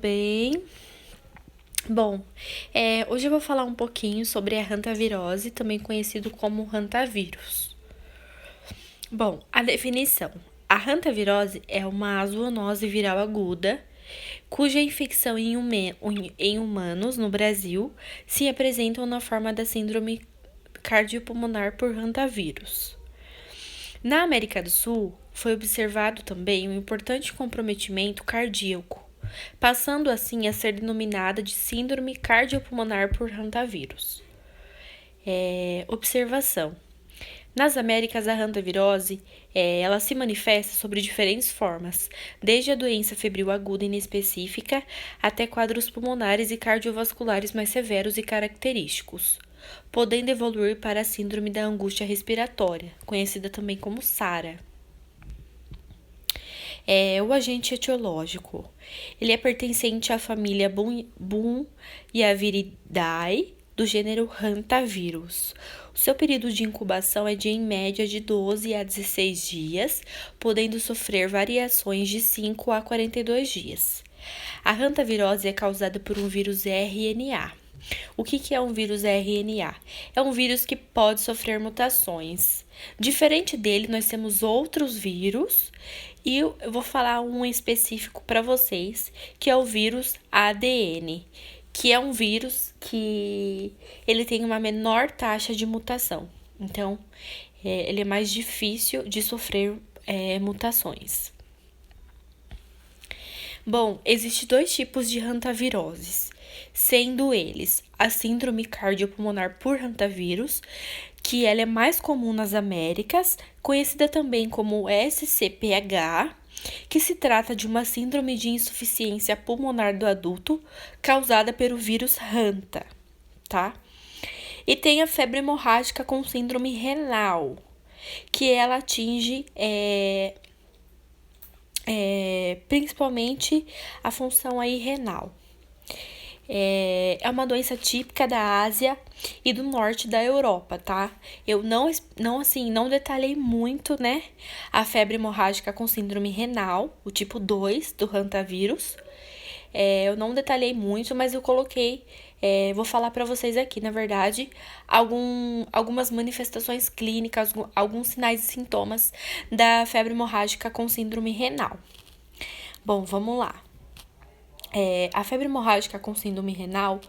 Bem, bom, hoje eu vou falar um pouquinho sobre a hantavirose, também conhecido como hantavírus. Bom, a definição. A hantavirose é uma zoonose viral aguda, cuja infecção em humanos no Brasil se apresentam na forma da síndrome cardiopulmonar por hantavírus. Na América do Sul, foi observado também um importante comprometimento cardíaco, passando assim a ser denominada de síndrome cardiopulmonar por hantavírus. Observação. Nas Américas, a hantavirose ela se manifesta sobre diferentes formas, desde a doença febril aguda inespecífica até quadros pulmonares e cardiovasculares mais severos e característicos, podendo evoluir para a síndrome da angústia respiratória, conhecida também como SARA. O agente etiológico. Ele é pertencente à família Bunhiaviridae, do gênero Hantavirus. O seu período de incubação é de, em média, de 12 a 16 dias, podendo sofrer variações de 5 a 42 dias. A hantavirose é causada por um vírus RNA. O que é um vírus RNA? É um vírus que pode sofrer mutações. Diferente dele, nós temos outros vírus e eu vou falar um específico para vocês, que é o vírus ADN, que é um vírus que ele tem uma menor taxa de mutação. Então, ele é mais difícil de sofrer mutações. Bom, existem dois tipos de hantaviroses, sendo eles a síndrome cardiopulmonar por hantavírus, que ela é mais comum nas Américas, conhecida também como SCPH, que se trata de uma síndrome de insuficiência pulmonar do adulto causada pelo vírus Hanta, tá? E tem a febre hemorrágica com síndrome renal, que ela atinge principalmente a função aí renal. É uma doença típica da Ásia e do norte da Europa, tá? Eu não detalhei muito, né? A febre hemorrágica com síndrome renal, o tipo 2 do hantavírus. Eu não detalhei muito, mas eu coloquei, vou falar para vocês aqui, na verdade, algumas manifestações clínicas, alguns sinais e sintomas da febre hemorrágica com síndrome renal. Bom, vamos lá. A febre hemorrágica com síndrome renal,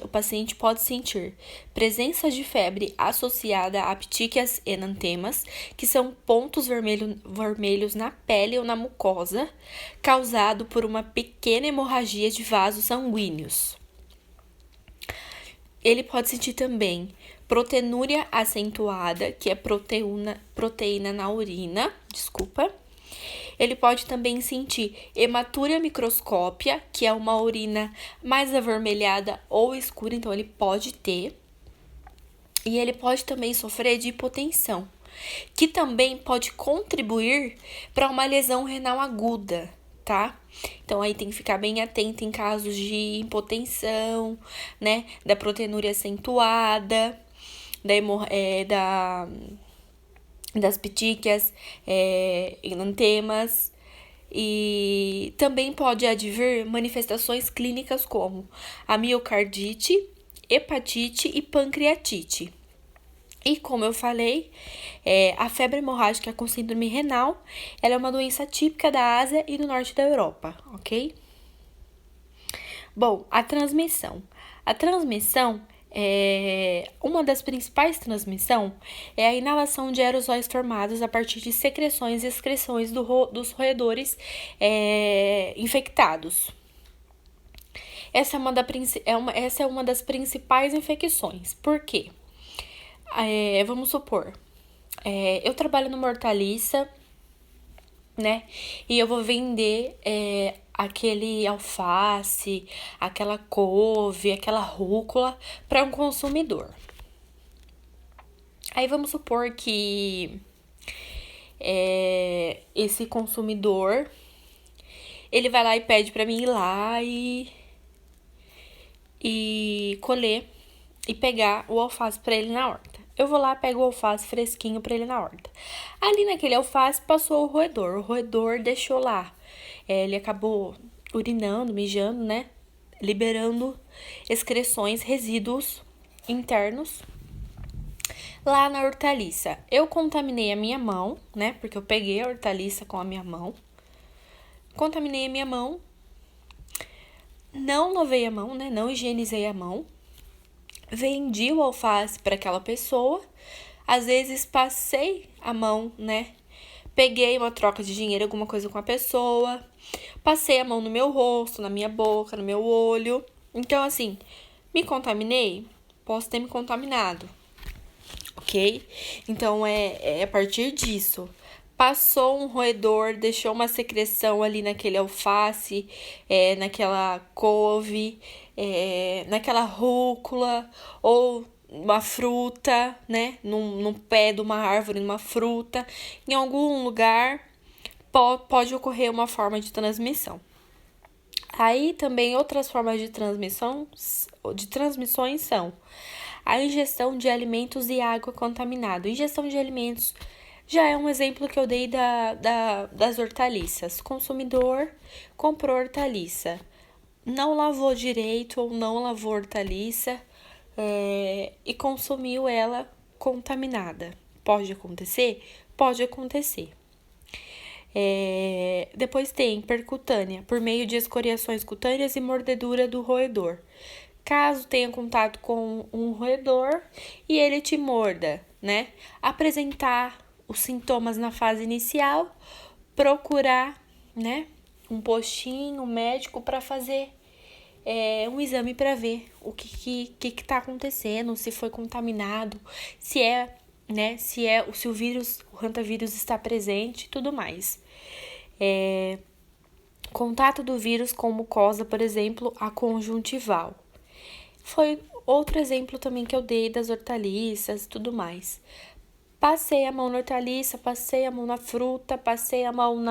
o paciente pode sentir presença de febre associada a ptíquias enantemas, que são pontos vermelhos na pele ou na mucosa, causado por uma pequena hemorragia de vasos sanguíneos. Ele pode sentir também proteinúria acentuada, que é proteína na urina, Ele pode também sentir hematúria microscópia, que é uma urina mais avermelhada ou escura, então ele pode ter. E ele pode também sofrer de hipotensão, que também pode contribuir para uma lesão renal aguda, tá? Então aí tem que ficar bem atento em casos de hipotensão, né? Da proteinúria acentuada, das petíquias enantemas, e também pode advir manifestações clínicas como a miocardite, hepatite e pancreatite. E como eu falei, a febre hemorrágica com síndrome renal, ela é uma doença típica da Ásia e do norte da Europa, ok? Bom, a transmissão. A transmissão uma das principais transmissões é a inalação de aerosóis formados a partir de secreções e excreções dos roedores infectados. Essa é uma das principais infecções. Por quê? Vamos supor, eu trabalho numa hortaliça, né? E eu vou vender aquele alface, aquela couve, aquela rúcula para um consumidor. Aí vamos supor que esse consumidor, ele vai lá e pede para mim ir lá e colher e pegar o alface para ele na horta. Eu vou lá, pego o alface fresquinho para ele na horta. Ali naquele alface passou o roedor deixou lá. Ele acabou urinando, mijando, né? Liberando excreções, resíduos internos lá na hortaliça. Eu contaminei a minha mão, né? Porque eu peguei a hortaliça com a minha mão. Contaminei a minha mão. Não lavei a mão, né? Não higienizei a mão. Vendi o alface para aquela pessoa. Às vezes passei a mão, né? Peguei uma troca de dinheiro, alguma coisa com a pessoa. Passei a mão no meu rosto, na minha boca, no meu olho. Então, assim, me contaminei? Posso ter me contaminado, ok? Então, é a partir disso. Passou um roedor, deixou uma secreção ali naquele alface, naquela couve, naquela rúcula, ou uma fruta, né? Num pé de uma árvore, numa fruta. Em algum lugar pode ocorrer uma forma de transmissão. Aí também outras formas de transmissões são a ingestão de alimentos e água contaminada. Ingestão de alimentos já é um exemplo que eu dei das hortaliças. Consumidor comprou hortaliça, não lavou direito ou não lavou hortaliça e consumiu ela contaminada. Pode acontecer? Pode acontecer. Depois tem percutânea, por meio de escoriações cutâneas e mordedura do roedor. Caso tenha contato com um roedor e ele te morda, né? Apresentar os sintomas na fase inicial, procurar, né? Um postinho, um médico para fazer um exame para ver o que tá acontecendo, se foi contaminado, se o vírus, o hantavírus está presente e tudo mais. Contato do vírus com mucosa, por exemplo, a conjuntival. Foi outro exemplo também que eu dei das hortaliças e tudo mais. Passei a mão na hortaliça, passei a mão na fruta, passei a mão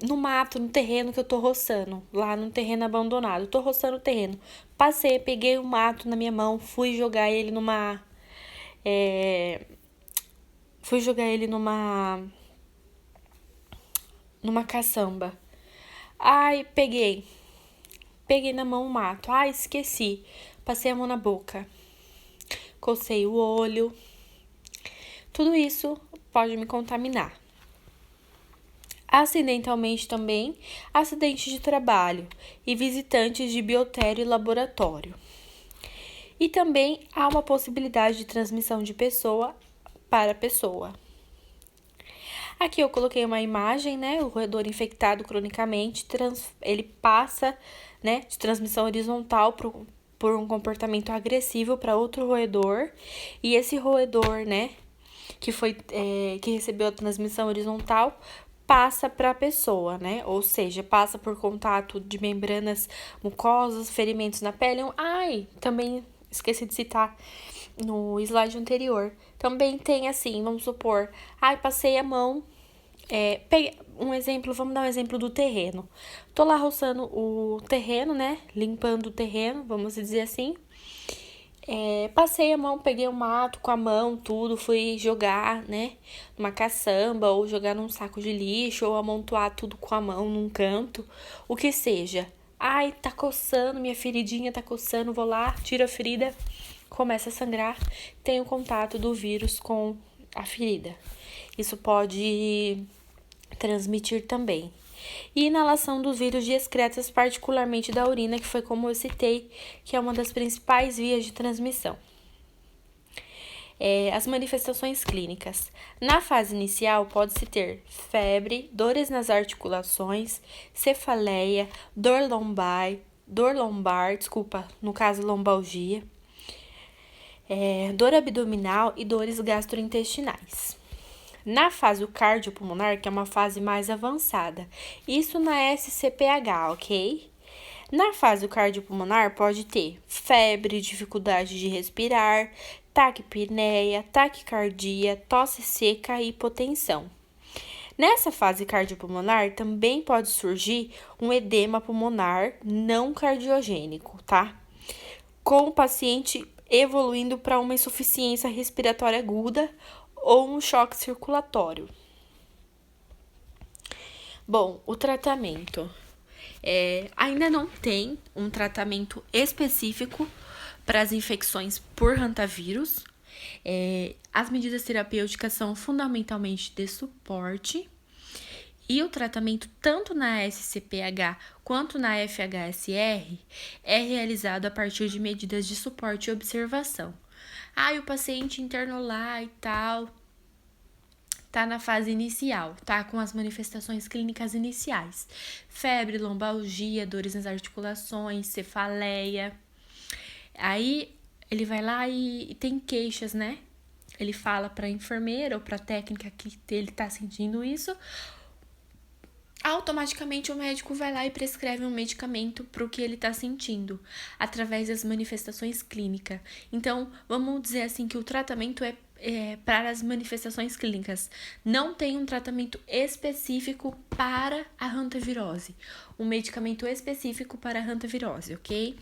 no mato, no terreno que eu tô roçando, lá no terreno abandonado. Eu tô roçando o terreno. Passei, peguei o mato na minha mão, fui jogar ele numa caçamba. Ai, peguei na mão o mato. Ai, esqueci. Passei a mão na boca. Cocei o olho. Tudo isso pode me contaminar. Acidentalmente também, acidentes de trabalho e visitantes de biotério e laboratório. E também há uma possibilidade de transmissão de pessoa para pessoa. Aqui eu coloquei uma imagem, né? O roedor infectado cronicamente, ele passa, né, de transmissão horizontal por um comportamento agressivo para outro roedor. E esse roedor, né, que recebeu a transmissão horizontal, passa para a pessoa, né? Ou seja, passa por contato de membranas mucosas, ferimentos na pele. Também esqueci de citar no slide anterior. Também tem assim, vamos supor, passei a mão. Vamos dar um exemplo do terreno. Tô lá roçando o terreno, né? Limpando o terreno, vamos dizer assim. Passei a mão, peguei o mato com a mão, tudo, fui jogar, né? Numa caçamba, ou jogar num saco de lixo, ou amontoar tudo com a mão num canto, o que seja. Tá coçando, minha feridinha tá coçando, vou lá, tiro a ferida, começa a sangrar, tenho contato do vírus com a ferida. Isso pode transmitir também. E inalação dos vírus de excretas, particularmente da urina, que foi como eu citei, que é uma das principais vias de transmissão. As manifestações clínicas. Na fase inicial, pode-se ter febre, dores nas articulações, cefaleia, dor lombar, no caso lombalgia, dor abdominal e dores gastrointestinais. Na fase cardiopulmonar, que é uma fase mais avançada, isso na SCPH, ok? Na fase cardiopulmonar pode ter febre, dificuldade de respirar, taquipneia, taquicardia, tosse seca e hipotensão. Nessa fase cardiopulmonar também pode surgir um edema pulmonar não cardiogênico, tá? Com o paciente evoluindo para uma insuficiência respiratória aguda ou um choque circulatório. Bom, o tratamento. Ainda não tem um tratamento específico para as infecções por hantavírus. As medidas terapêuticas são fundamentalmente de suporte. E o tratamento, tanto na SCPH quanto na FHSR, é realizado a partir de medidas de suporte e observação. O paciente internou lá e tal, tá na fase inicial, tá com as manifestações clínicas iniciais. Febre, lombalgia, dores nas articulações, cefaleia. Aí ele vai lá e tem queixas, né? Ele fala para a enfermeira ou para a técnica que ele tá sentindo isso. Automaticamente o médico vai lá e prescreve um medicamento para o que ele está sentindo, através das manifestações clínicas. Então, vamos dizer assim que o tratamento é para as manifestações clínicas. Não tem um tratamento específico para a hantavirose. Um medicamento específico para a hantavirose, ok?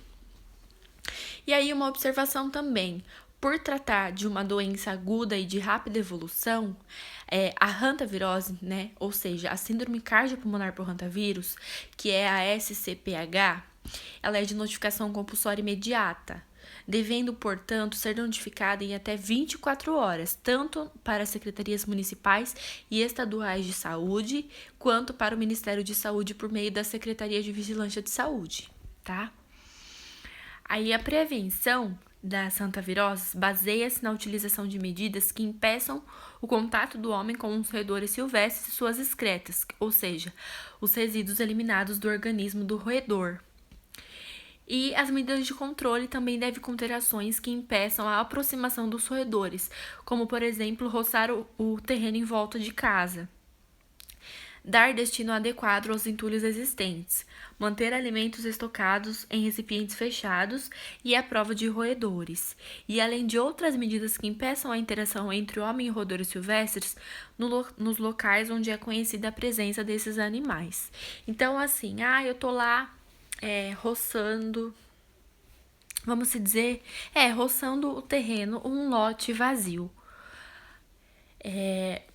E aí, uma observação também. Por tratar de uma doença aguda e de rápida evolução, a hantavirose, né, ou seja, a síndrome cardiopulmonar por hantavírus, que é a SCPH, ela é de notificação compulsória imediata, devendo, portanto, ser notificada em até 24 horas, tanto para as secretarias municipais e estaduais de saúde, quanto para o Ministério de Saúde por meio da Secretaria de Vigilância de Saúde, tá? Aí a prevenção das hantaviroses baseia-se na utilização de medidas que impeçam o contato do homem com os roedores silvestres e suas excretas, ou seja, os resíduos eliminados do organismo do roedor. E as medidas de controle também devem conter ações que impeçam a aproximação dos roedores, como, por exemplo, roçar o terreno em volta de casa. Dar destino adequado aos entulhos existentes, manter alimentos estocados em recipientes fechados e à prova de roedores, e além de outras medidas que impeçam a interação entre o homem e roedores silvestres nos locais onde é conhecida a presença desses animais. Então, assim, eu tô lá roçando, vamos se dizer, roçando o terreno, um lote vazio.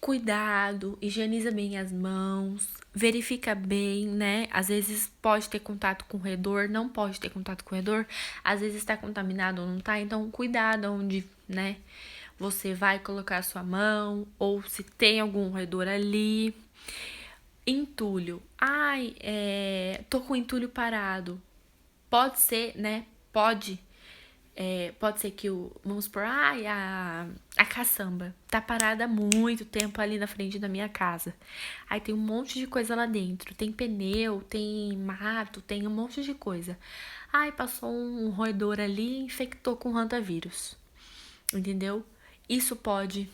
Cuidado, higieniza bem as mãos, verifica bem, né? Às vezes pode ter contato com o roedor, não pode ter contato com o roedor, às vezes está contaminado ou não tá, então cuidado onde, né? Você vai colocar a sua mão, ou se tem algum roedor ali. Entulho. Tô com entulho parado. Pode ser, né? Pode ser que vamos supor, a caçamba tá parada há muito tempo ali na frente da minha casa. Aí tem um monte de coisa lá dentro. Tem pneu, tem mato, tem um monte de coisa. Passou um roedor ali e infectou com hantavírus. Entendeu? Isso pode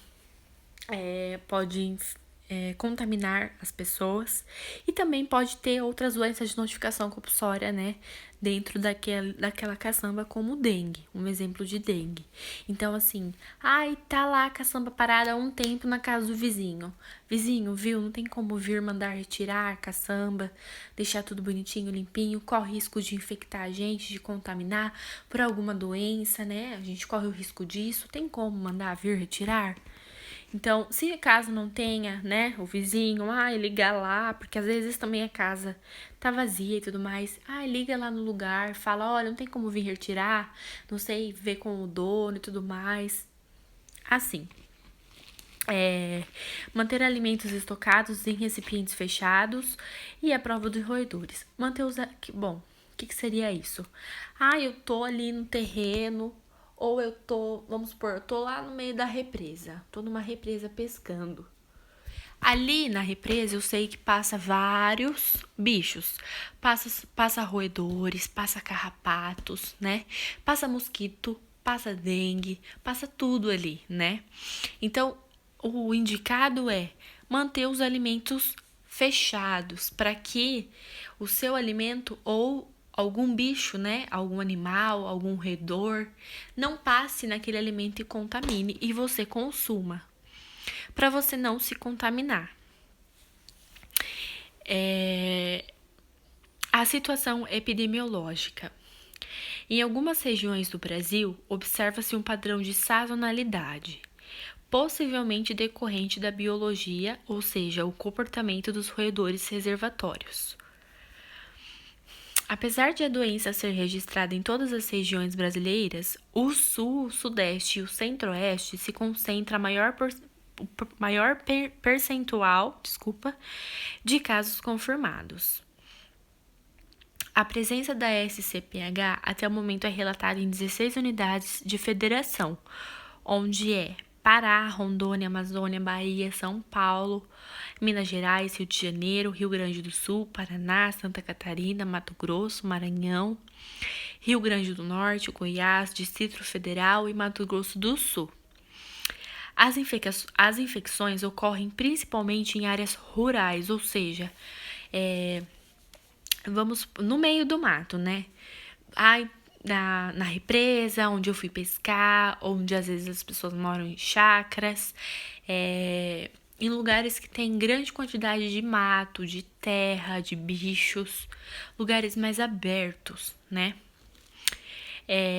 contaminar as pessoas e também pode ter outras doenças de notificação compulsória, né, dentro daquela caçamba, como o dengue, um exemplo de dengue. Então, assim, tá lá a caçamba parada há um tempo na casa do vizinho. Vizinho, viu? Não tem como vir mandar retirar a caçamba, deixar tudo bonitinho, limpinho, corre risco de infectar a gente, de contaminar por alguma doença, né? A gente corre o risco disso. Tem como mandar vir retirar? Então, se caso não tenha, né, o vizinho, ligar lá, porque às vezes também a casa tá vazia e tudo mais. Liga lá no lugar, fala, olha, não tem como vir retirar, não sei, ver com o dono e tudo mais. Assim, manter alimentos estocados em recipientes fechados e a prova dos roedores. Manter os... Bom, o que seria isso? Eu tô ali no terreno, ou eu tô, vamos supor, eu tô lá no meio da represa, tô numa represa pescando. Ali na represa eu sei que passa vários bichos, passa roedores, passa carrapatos, né? Passa mosquito, passa dengue, passa tudo ali, né? Então, o indicado é manter os alimentos fechados para que o seu alimento ou algum bicho, né, algum animal, algum roedor, não passe naquele alimento e contamine e você consuma, para você não se contaminar. A situação epidemiológica. Em algumas regiões do Brasil, observa-se um padrão de sazonalidade. possivelmente decorrente da biologia, ou seja, o comportamento dos roedores reservatórios. Apesar de a doença ser registrada em todas as regiões brasileiras, o sul, o sudeste e o centro-oeste se concentra a maior percentual, de casos confirmados. A presença da SCPH até o momento é relatada em 16 unidades de federação, onde é Pará, Rondônia, Amazônia, Bahia, São Paulo, Minas Gerais, Rio de Janeiro, Rio Grande do Sul, Paraná, Santa Catarina, Mato Grosso, Maranhão, Rio Grande do Norte, Goiás, Distrito Federal e Mato Grosso do Sul. As infecções ocorrem principalmente em áreas rurais, ou seja, vamos no meio do mato, né? Na represa, onde eu fui pescar, onde às vezes as pessoas moram em chácaras, em lugares que tem grande quantidade de mato, de terra, de bichos, lugares mais abertos, né?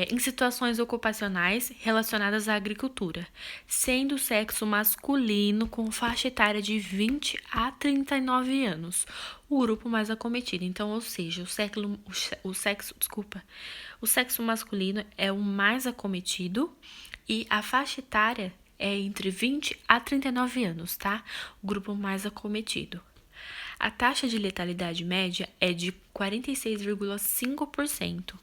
Em situações ocupacionais relacionadas à agricultura, sendo o sexo masculino com faixa etária de 20 a 39 anos, o grupo mais acometido. Então, ou seja, o sexo masculino é o mais acometido e a faixa etária é entre 20 a 39 anos, tá? O grupo mais acometido. A taxa de letalidade média é de 46,5%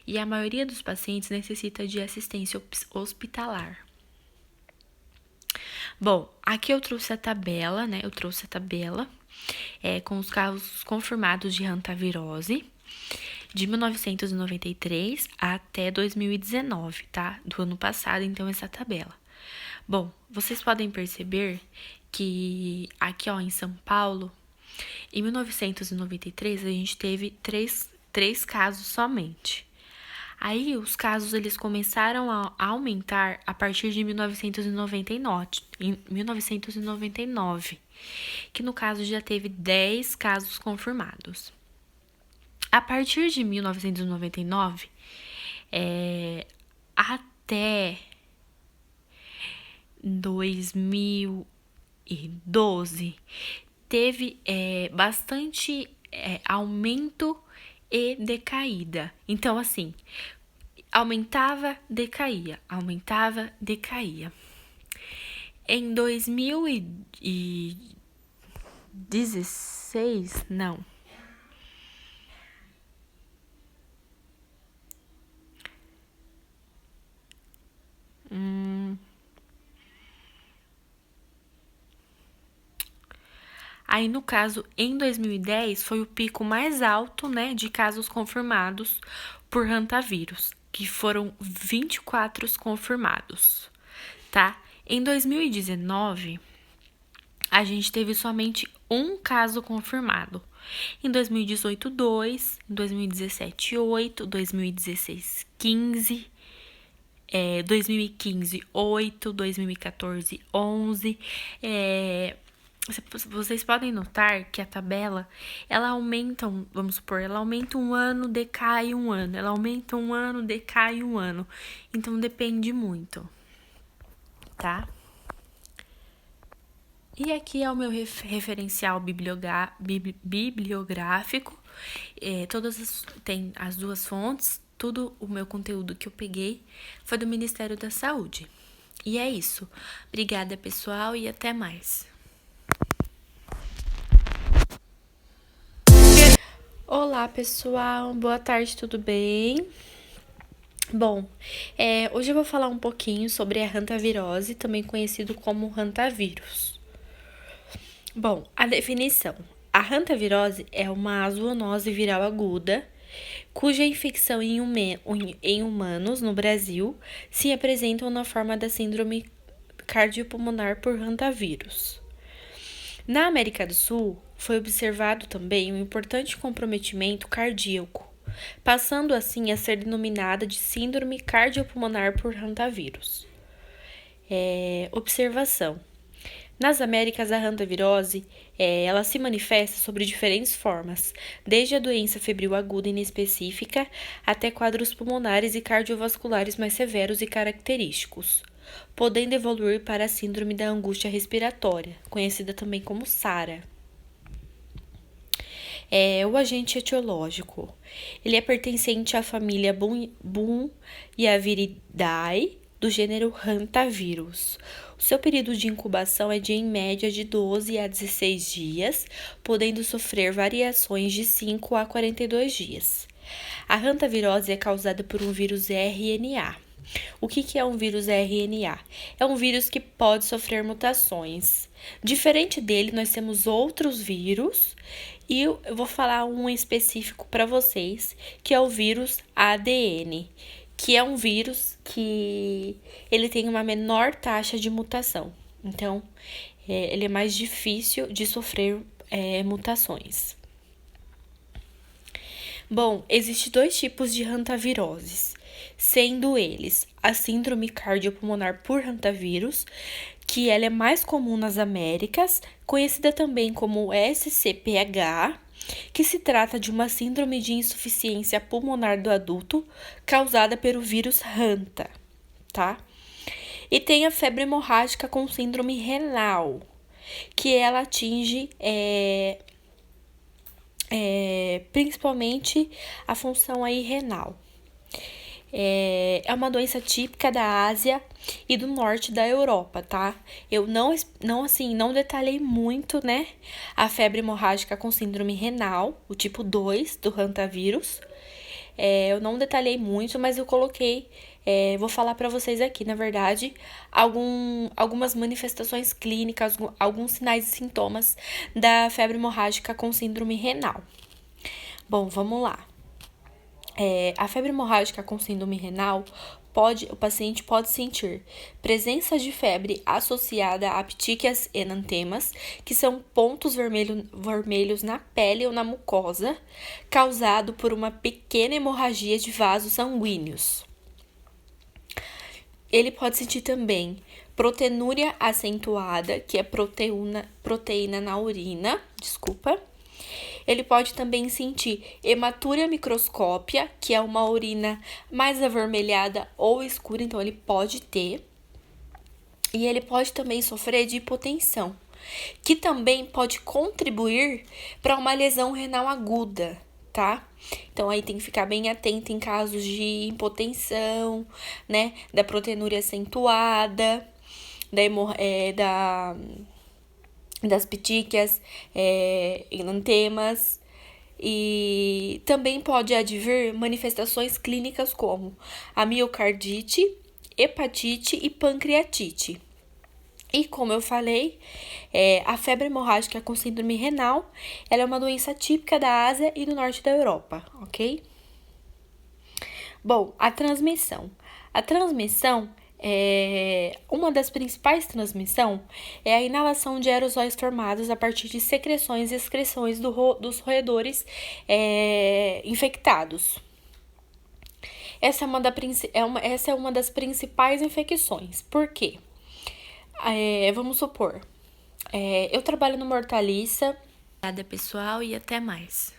e a maioria dos pacientes necessita de assistência hospitalar. Bom, aqui eu trouxe a tabela, né? Com os casos confirmados de hantavirose de 1993 até 2019, tá? Do ano passado, então, essa tabela. Bom, vocês podem perceber que aqui, ó, em São Paulo, em 1993, a gente teve três casos somente. Aí, os casos eles começaram a aumentar a partir de 1999, que no caso já teve 10 casos confirmados. A partir de 1999, até 2012, teve bastante aumento e decaída. Então, assim, aumentava, decaía. Em 2016, não. Aí, no caso, em 2010, foi o pico mais alto, né, de casos confirmados por hantavírus, que foram 24 confirmados, tá? Em 2019, a gente teve somente um caso confirmado. Em 2018, 2, em 2017, 8, 2016, 15, 2015, 8, 2014, 11, vocês podem notar que a tabela, ela aumenta, vamos supor, ela aumenta um ano, decai um ano, ela aumenta um ano, decai um ano. Então, depende muito, tá? E aqui é o meu referencial bibliográfico. Tem as duas fontes, tudo o meu conteúdo que eu peguei foi do Ministério da Saúde. E é isso. Obrigada, pessoal, e até mais. Olá, pessoal. Boa tarde, tudo bem? Bom, hoje eu vou falar um pouquinho sobre a hantavirose, também conhecido como hantavírus. Bom, a definição. A hantavirose é uma zoonose viral aguda, cuja infecção em humanos no Brasil se apresentam na forma da síndrome cardiopulmonar por hantavírus. Na América do Sul, foi observado também um importante comprometimento cardíaco, passando assim a ser denominada de síndrome cardiopulmonar por hantavírus. Observação. Nas Américas, a hantavirose ela se manifesta sobre diferentes formas, desde a doença febril aguda inespecífica até quadros pulmonares e cardiovasculares mais severos e característicos. podendo evoluir para a síndrome da angústia respiratória, conhecida também como SARA. O agente etiológico. Ele é pertencente à família Bunhiaviridae, do gênero Hantavirus. O seu período de incubação é de, em média, de 12 a 16 dias, podendo sofrer variações de 5 a 42 dias. A hantavirose é causada por um vírus RNA. O que é um vírus RNA? É um vírus que pode sofrer mutações. Diferente dele, nós temos outros vírus e eu vou falar um específico para vocês, que é o vírus ADN, que é um vírus que ele tem uma menor taxa de mutação. Então, ele é mais difícil de sofrer mutações. Bom, existem 2 tipos de hantaviroses, sendo eles a síndrome cardiopulmonar por hantavírus, que ela é mais comum nas Américas, conhecida também como SCPH, que se trata de uma síndrome de insuficiência pulmonar do adulto causada pelo vírus Hanta, tá? E tem a febre hemorrágica com síndrome renal, que ela atinge principalmente a função aí renal. É uma doença típica da Ásia e do norte da Europa, tá? Eu não detalhei muito, né? A febre hemorrágica com síndrome renal, o tipo 2 do hantavírus. Eu não detalhei muito, mas eu coloquei, vou falar para vocês aqui, na verdade, algumas manifestações clínicas, alguns sinais e sintomas da febre hemorrágica com síndrome renal. Bom, vamos lá. A febre hemorrágica com síndrome renal, o paciente pode sentir presença de febre associada a ptíquias enantemas, que são pontos vermelhos na pele ou na mucosa, causado por uma pequena hemorragia de vasos sanguíneos. Ele pode sentir também proteinúria acentuada, que é proteína na urina, Ele pode também sentir hematúria microscópia, que é uma urina mais avermelhada ou escura, então ele pode ter. E ele pode também sofrer de hipotensão, que também pode contribuir para uma lesão renal aguda, tá? Então aí tem que ficar bem atento em casos de hipotensão, né? Da proteinúria acentuada, das ptíquias enantemas, e também pode advir manifestações clínicas como a miocardite, hepatite e pancreatite. E como eu falei, a febre hemorrágica com síndrome renal, ela é uma doença típica da Ásia e do norte da Europa, ok? Bom, a transmissão. Uma das principais transmissões é a inalação de aerosóis formados a partir de secreções e excreções dos roedores infectados. Essa é uma das principais infecções. Por quê? Vamos supor, eu trabalho numa hortaliça. Obrigada, pessoal, e até mais.